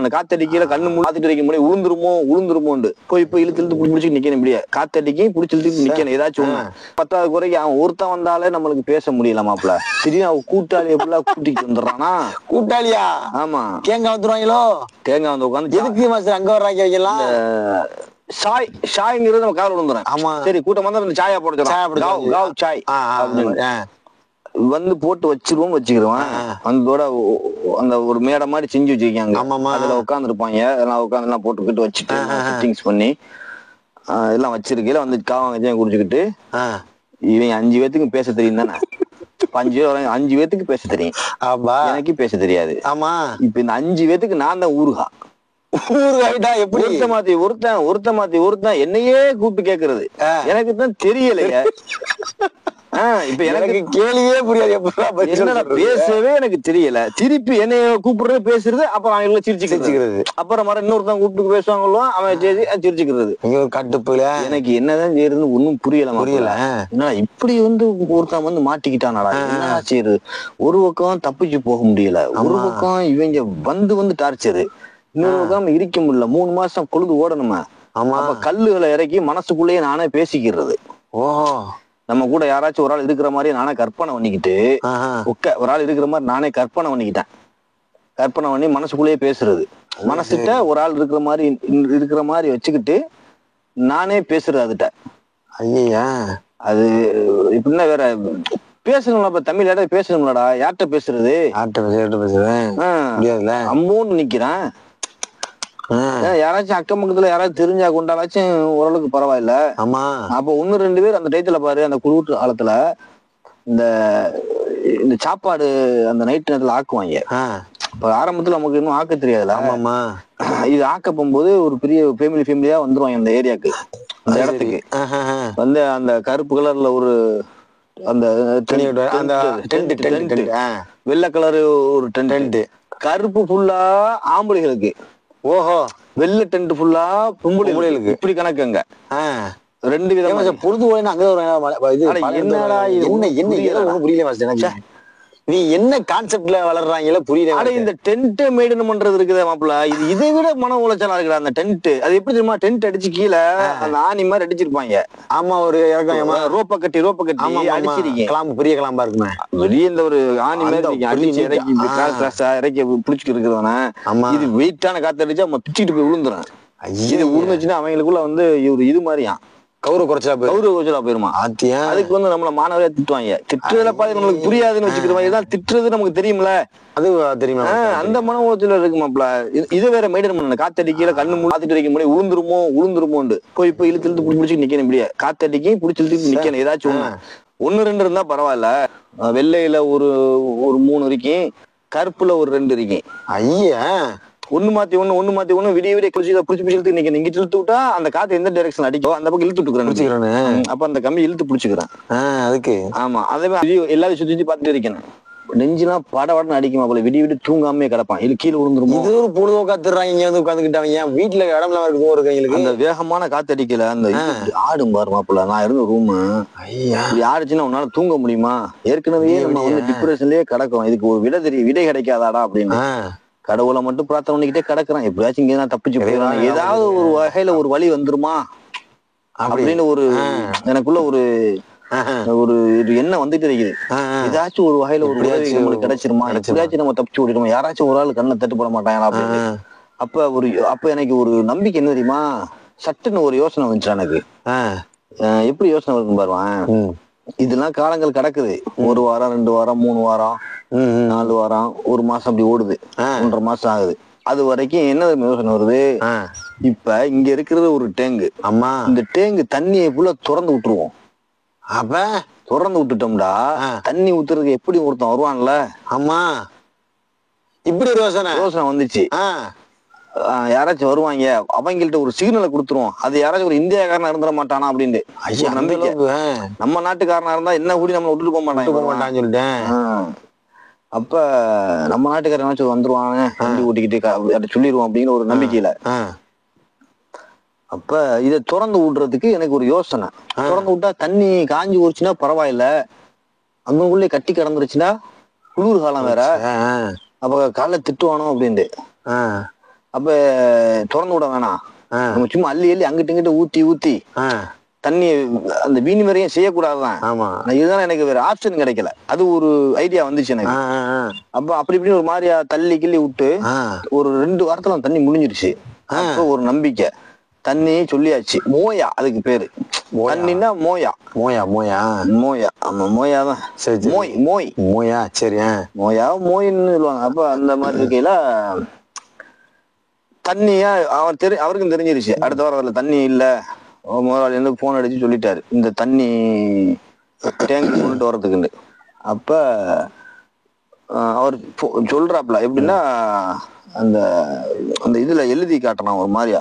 பண்ண காத்தடிக்கல கண்ணு பாத்துட்டு வைக்க முடியும் உளுந்துருமோண்டு போய் இழுத்து பிடிச்சி நிக்கணும் இப்படியே காத்தடிக்கி பிடிச்சி இழுத்து நிக்கணும் ஏதாச்சும் ஒண்ணு 10வது குறைக்கு அவன் ஒருத்தன் வந்தாலே நம்மளுக்கு பேச முடியல மாப்பிள்ள திடீர்னு அவன் கூட்டாளி எப்படிலாம் கூட்டிட்டு வந்துடுறானா கூட்டாளியா ஆமா தேங்காய் வந்துருவாங்களோ தேங்காய் வந்து உட்காந்து எதுக்கு மாஸ்டர் அங்க வர்றாங்க வைக்கலாம் சாய்ங்கிறது நம்ம கால விழுந்துறேன் ஆமா சரி கூட்டம் வந்து சாயா போடுறோம் சாய் வந்து போட்டு வச்சிருவான் அதோட அந்த ஒரு மேடை மாதிரி செஞ்சு வச்சிருக்காங்க அதுல உட்காந்து இருப்பாங்க அதெல்லாம் உட்காந்து எல்லாம் போட்டுக்கிட்டு வச்சுட்டு செட்டிங்ஸ் பண்ணி எல்லாம் வச்சிருக்கையில வந்து காவாங்க குடிச்சுக்கிட்டு இவங்க 5 பேத்துக்கும் பேச தெரியும் தானே 5 பேத்துக்கு பேச தெரியும் எனக்கு பேச தெரியாது ஆமா இப்ப இந்த 5 பேத்துக்கு நான் தான் ஊருகா எப்படி ஒருத்தன் என்னையே கூப்பிட்டு கேக்குறது எனக்கு தான் தெரியலையே இப்ப எனக்கு கேள்வியே புரியாது என்னடா பேசவே எனக்கு தெரியல திருப்பி என்னைய கூப்பிடுறது பேசுறது அப்புறம் அவங்கள சிரிச்சுக்கிறது அப்புறம் இன்னொருத்தன் கூப்பிட்டு பேசுவாங்களோ அவன் சிரிச்சுக்கிறது கட்டுப்புல எனக்கு என்னதான் செய்யறதுன்னு ஒன்னும் புரியல என்ன இப்படி வந்து ஒருத்தன் வந்து மாட்டிக்கிட்டானடா என்ன செய்யுது ஒரு பக்கம் தப்பிச்சு போக முடியல ஒரு பக்கம் இவங்க வந்து டார்ச்சரு இன்னொரு பக்கம் இருக்க முடியல 3 மாசம் பொழுது ஓடணுமா அப்ப கல்லுகளை இறக்கி மனசுக்குள்ளேயே நானே பேசிக்கிறது நம்ம கூட யாராச்சும் ஒரு ஆள் இருக்கிற மாதிரி நானே கற்பனை பண்ணிக்கிட்டு ஒரு ஆள் இருக்கிற மாதிரி நானே கற்பனை பண்ணி மனசுக்குள்ளேயே பேசுறது மனசுட்ட ஒரு ஆள் இருக்கிற மாதிரி வச்சுக்கிட்டு நானே பேசுறது அதுட்ட ஐயா அது இப்படின்னா வேற பேசணும்ல இப்ப தமிழ் யார்ட்ட பேசணும்லடா யார்கிட்ட பேசுறது அம்மோன்னு நிக்கிறேன் யாராச்சும் அக்கம் பக்கத்துல யாராச்சும் தெரிஞ்சா கொண்டாலாச்சும் ஓரளவுக்கு பரவாயில்ல ஆமா அப்ப 1-2 பேர் அந்த டயத்துல பாரு அந்த குளிர் காலத்துல இந்த சாப்பாடு அந்த நைட் நேரத்துல ஆக்குவாங்க இப்ப ஆரம்பத்துல நமக்கு இன்னும் ஆக்க தெரியாதுல்ல ஆமாமா இது ஆக்க போகும்போது ஒரு பெரிய ஃபேமிலியா வந்துருவாங்க அந்த ஏரியாக்கு அந்த இடத்துக்கு வந்து அந்த கருப்பு கலர்ல ஒரு அந்த வெள்ளை கலரு ஒரு டென்ட் கருப்பு ஃபுல்லா ஆம்பளைகளுக்கு ஓஹோ வெள்ளை டென்ட் ஃபுல்லா பொம்பளைகளுக்கு இப்படி கணக்குங்க 2 விதமா பொழுது என்னடா என்ன புரியல நீ என்ன கான்செப்ட்ல வளர்றாங்களோ புரியல இந்த டென்ட் மெயின்டைன் பண்றது இருக்குதா மாப்பிள்ள இது இதை விட மன உளைச்சலா இருக்குடா அந்த டென்ட் அது எப்படி தெரியுமா டென்ட் அடிச்சு கீழே அந்த ஆணி மாதிரி அடிச்சிருப்பாங்க ஆமா ஒரு ரோப்ப கட்டி அடிச்சிருக்கீங்க பெரிய கிளாம்பா இருக்குமே வெளியே இந்த ஒரு ஆணி மாதிரி அடிச்சு இறக்கி புடிச்சிட்டு இருக்கிறவன இது வெயிட்டான காத்து அடிச்சா நம்ம பிச்சுட்டு போய் விழுந்துறேன் இது விழுந்துச்சுன்னா அவங்களுக்குள்ள வந்து ஒரு இது மாதிரியா கௌரவ குறைச்சலா போயிருமா அதுக்கு வந்து நம்மள மாணவரையா திட்டுவாங்க திட்டுறதுல பாதி நம்மளுக்கு புரியாதுன்னு வச்சுக்கிற மாதிரி தான் திட்டுறது நமக்கு தெரியும்ல அது தெரியுமா அந்த மன உளைச்சல இருக்கு மாப்பிள்ள இதை வேற மெயின்டைன் பண்ணணும் காத்தடிக்கல கண்ணு பாத்துட்டு வைக்க முடியும் உளுந்துருமோண்டு போய் இழுத்து பிடிச்சி நிக்கணும் இப்படியே காத்தடிக்கி பிடிச்சி இழுத்து நிக்கணும் ஏதாச்சும் 1-2 இருந்தா பரவாயில்ல வெள்ளையில ஒரு 3 இருக்கேன் கருப்புல ஒரு 2 இருக்கேன் ஐயா ஒண்ணு மாத்தி ஒண்ணு விடிய புடிச்சு இழுத்து நிக்க இங்கிட்டு இழுத்து விட்டா அந்த காத்து எந்த டைரக்ஷன் அடிக்கும் அந்த பக்கம் இழுத்து விட்டுக்கிறேன் அப்ப அந்த கம்பி இழுத்து பிடிச்சுக்கிறேன் அதுக்கு ஆமா அதே எல்லாரும் சுத்தி பாத்துட்டு இருக்கணும் நெஞ்சுலாம் படன்னு அடிக்குமா போல விடிய தூங்காமே கிடப்பான் இது கீழே விழுந்துரும் இது ஒரு பொழுதுபோக்கா திடுறாங்க இங்க வந்து உட்காந்துக்கிட்டாங்க வீட்டுல இடம்ல இருக்கு அந்த வேகமான காத்து அடிக்கல அந்த ஆடும் பாரு மாப்பிள்ள நான் இருந்த ரூமு இப்படி ஆடுச்சுன்னா உன்னால தூங்க முடியுமா ஏற்கனவே நம்ம வந்து டிப்ரெஷன்லயே கிடக்கும் இதுக்கு ஒரு விடை கிடைக்காதாடா அப்படின்னு கடவுளை மட்டும் பிரார்த்தனை பண்ணிக்கிட்டே கிடக்குறான் எப்படியாச்சும் இங்க நான் தப்பிச்சு போயிடலாம் ஏதாவது ஒரு வகையில ஒரு வழி வந்துருமா அப்படின்னு ஒரு எனக்குள்ள ஒரு எண்ணம் வந்துட்டு இருக்குது ஏதாச்சும் ஒரு வகையில ஒரு உதவி நம்மளுக்கு கிடைச்சிருமா எப்படியாச்சும் நம்ம தப்பிச்சு ஓடிடுமா யாராச்சும் ஒரு ஆள் கண்ணை தட்டுப்பட மாட்டாங்களா அப்படின்னு அப்ப எனக்கு ஒரு நம்பிக்கை என்ன தெரியுமா சட்டுன்னு ஒரு யோசனை வந்துச்சு எனக்கு எப்படி யோசனை வருதுன்னு பாருவான் இதெல்லாம் காலங்கள் கிடக்குது 1 வாரம் 2 வாரம் 3 வாரம் 4 வாரம் 1 மாசம் அப்படி ஓடுது 1.5 மாசம் ஆகுது அது வரைக்கும் என்ன யோசனை வருது இப்ப இங்க இருக்கிறது ஒரு டேங்கு ஆமா இந்த டேங்கு தண்ணியை ஃபுல்லா திறந்து விட்டுருவோம் அப்ப திறந்து விட்டுட்டோம்டா தண்ணி ஊத்துறதுக்கு எப்படி ஒருத்தன் வருவான்ல ஆமா இப்படி ஒரு யோசனை வந்துச்சு யாராச்சும் வருவாங்க அவங்கள்ட்ட ஒரு சிக்னலை கொடுத்துருவோம் அது யாராச்சும் ஒரு இந்தியாக்காரனா இருந்துட மாட்டானா அப்படின்ட்டு நம்பிக்கை நம்ம நாட்டுக்காரனா இருந்தா என்ன கூடி நம்ம விட்டுட்டு போக மாட்டான்னு சொல்லிட்டேன் அப்ப நம்ம நாட்டுக்காரனாச்சும் வந்துருவாங்க வண்டி ஓட்டிக்கிட்டு சொல்லிடுவோம் அப்படிங்கிற ஒரு நம்பிக்கையில அப்ப இதை திறந்து விடுறதுக்கு எனக்கு ஒரு யோசனை திறந்து விட்டா தண்ணி காஞ்சி போச்சுன்னா பரவாயில்ல அங்கக்குள்ளே கட்டி கிடந்துருச்சுன்னா குளிர் காலம் வேற அப்ப காலைல திட்டுவானோ அப்படின்ட்டு அப்ப திறந்து விட வேணாம், நம்ம சும்மா அள்ளி அள்ளி அங்கிட்டு இங்கிட்டு ஊத்தி ஊத்தி தண்ணி அந்த வீணி வரையும் செய்யக்கூடாதுதான். ஆமா, இதுதான் எனக்கு வேற ஆப்ஷன் கிடைக்கல. அது ஒரு ஐடியா வந்துச்சு எனக்கு. அப்ப அப்படி இப்படி ஒரு மாதிரியா தள்ளி கிள்ளி விட்டு ஒரு 2 வாரத்துல தண்ணி முடிஞ்சிருச்சு. அப்ப ஒரு நம்பிக்கை, தண்ணி சொல்லியாச்சு. மோயா அதுக்கு பேரு. தண்ணின்னா மோயா. மோயா மோயா மோயா. ஆமா மோயா தான். சரி, மோய் மோய் மோயா. சரி, மோயா மோயின்னு சொல்லுவாங்க. அப்ப அந்த மாதிரி இருக்கையில தண்ணியா அவருக்கும் தெரிஞ்சிருச்சு. அடுத்த வாரம் தண்ணி இல்ல, முதலாளி வந்து போன் அடிச்சு சொல்லிட்டாரு இந்த தண்ணி டேங்க் கொண்டுட்டு வர்றதுக்குன்னு. அப்ப அவர் சொல்றாப்ல எப்படின்னா, அந்த அந்த இதுல எழுதி காட்டலாம் ஒரு மாதிரியா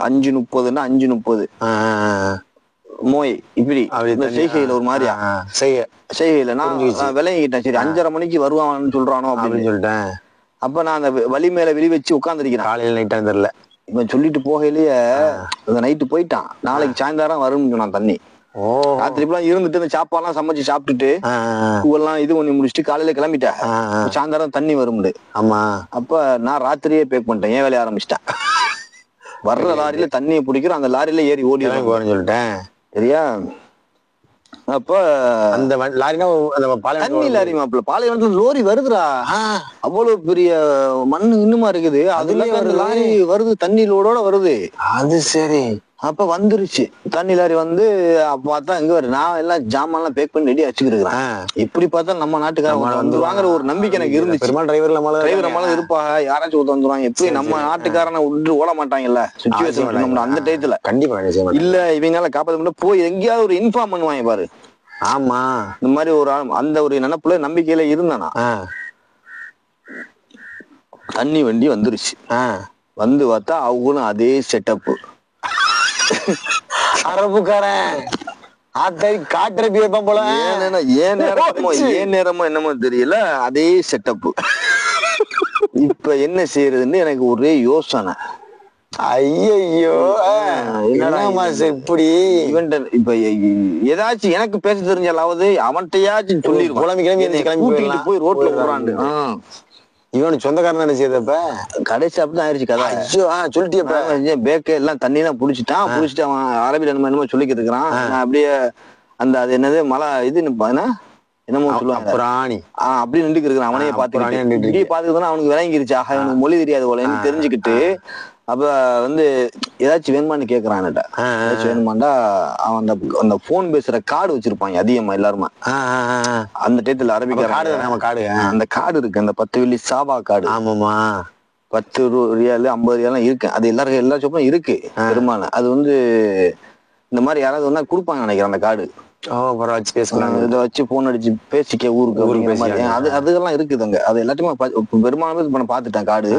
5:30ன்னா 5:30 மோய் இப்படி செய்கையில ஒரு மாதிரியா செய்கையில நான் விளங்கிக்கிட்டேன். சரி 5:30 மணிக்கு வருவான்னு சொல்றானோ அப்படின்னு சொல்லிட்டேன். அப்ப நான் அந்த வழி மேல விழி வச்சு உட்காந்துருக்கிறேன். காலையில நைட்டா தெரியல, இவன் சொல்லிட்டு போகையிலேயே அந்த நைட்டு போயிட்டான். நாளைக்கு சாயந்தரம் வரும்னு சொன்னான் தண்ணி. ராத்திரி எல்லாம் இருந்துட்டு இந்த சாப்பாடுலாம் சமைச்சு சாப்பிட்டுட்டு பூவெல்லாம் இது பண்ணி முடிச்சுட்டு காலையில கிளம்பிட்டேன். சாயந்தரம் தண்ணி வரும்னு. ஆமா. அப்ப நான் ராத்திரியே பேக் பண்ணிட்டேன், ஏன் வேலைய ஆரம்பிச்சிட்டேன். வர்ற லாரியில தண்ணியை பிடிக்கிறோம், அந்த லாரியில ஏறி ஓடி சொல்லிட்டேன். சரியா? அப்ப அந்த லாரினா தண்ணி லாரி மாப்பிள்ள, பாலைவனத்துல லோரி வருதுடா. அவ்வளவு பெரிய மண்ணு இன்னுமா இருக்குது, அதுல லாரி வருது, தண்ணி லோடோட வருது. அது சரி. அப்ப வந்துருச்சு தண்ணி லாரி வந்து. பார்த்தா எங்க வரு, நான் எல்லாம் ஜாமான் எல்லாம் பேக் பண்ணி ரெடி வச்சுக்கிறேன். இப்படி பார்த்தா நம்ம நாட்டுக்காரங்க வந்து வாங்குற ஒரு நம்பிக்கை எனக்கு இருந்துச்சு. டிரைவர் நம்மளால இருப்பாங்க, யாராச்சும் ஒருத்தர் வந்துருவாங்க. எப்படி நம்ம நாட்டுக்காரனை விட்டு ஓட மாட்டாங்கல்ல சுச்சுவேஷன் அந்த டயத்துல. கண்டிப்பா இல்ல இவங்களால காப்பாற்ற முடியல, போய் எங்கேயாவது ஒரு இன்ஃபார்ம் பண்ணுவாங்க பாரு. ஆமா, இந்த மாதிரி ஒரு அந்த ஒரு நினைப்புல நம்பிக்கையில இருந்தானா. தண்ணி வண்டி வந்துருச்சு. வந்து பார்த்தா அவங்களும் அதே செட்டப். அரபுக்காரன் காட்டுற போல. ஏன் நேரமோ என்னமோ தெரியல, அதே செட்டப். இப்ப என்ன செய்யறதுன்னு எனக்கு ஒரே யோசனை. ஐயோ இப்படி இவன்ட்ட இப்ப ஏதாச்சும் எனக்கு பேச தெரிஞ்சாலாவது அவன்கிட்டயாச்சும் சொல்லி கிளம்பி போய் ரோட்ல போறான்னு. இவனு சொந்தக்காரன் நினைச்சதப்ப கடைசி அப்படிதான் ஆயிடுச்சு கதை. சொல்லிட்டியப்ப பேக்க எல்லாம் தண்ணி எல்லாம் புடிச்சிட்டு அவன் அரபில என்னமோ சொல்லிக்கிட்டு இருக்கிறான். நான் அப்படியே அந்த அது என்னது மலை இது என்னமோ சொல்லுவாங்க பிராணி அப்படி நின்றுக்கு இருக்கிறான். அவனையே பாத்துக்கிட்டு அவனுக்கு விளங்கிருச்சு. ஆக அவனுக்கு மொழி தெரியாது போலன்னு தெரிஞ்சுக்கிட்டு அப்ப வந்து ஏதாச்சும் வேணுமான்னு கேக்குறான். ஏதாச்சும் வேணுமாண்டா அவன் அந்த போன் பேசுற கார்டு வச்சிருப்பாங்க அதிகமா எல்லாருமா. அந்த டயத்துல அரபிக்கார அந்த கார்டு இருக்கு, அந்த 10 வெள்ளி சாபா கார்டு. ஆமாமா, 10 ரியால் 50 ரியால் இருக்கு. அது எல்லா ஷாப்பும் இருக்கு பெரும்பாலும். அது வந்து இந்த மாதிரி யாராவது ஒன்னா கொடுப்பாங்க நினைக்கிறேன் அந்த கார்டு. இதை வச்சு போன் அடிச்சு பேசிக்க ஊருக்கு. அது அதெல்லாம் இருக்குதுங்க. அது எல்லாத்தையுமே பெரும்பாலும் பாத்துட்டேன் கார்டு.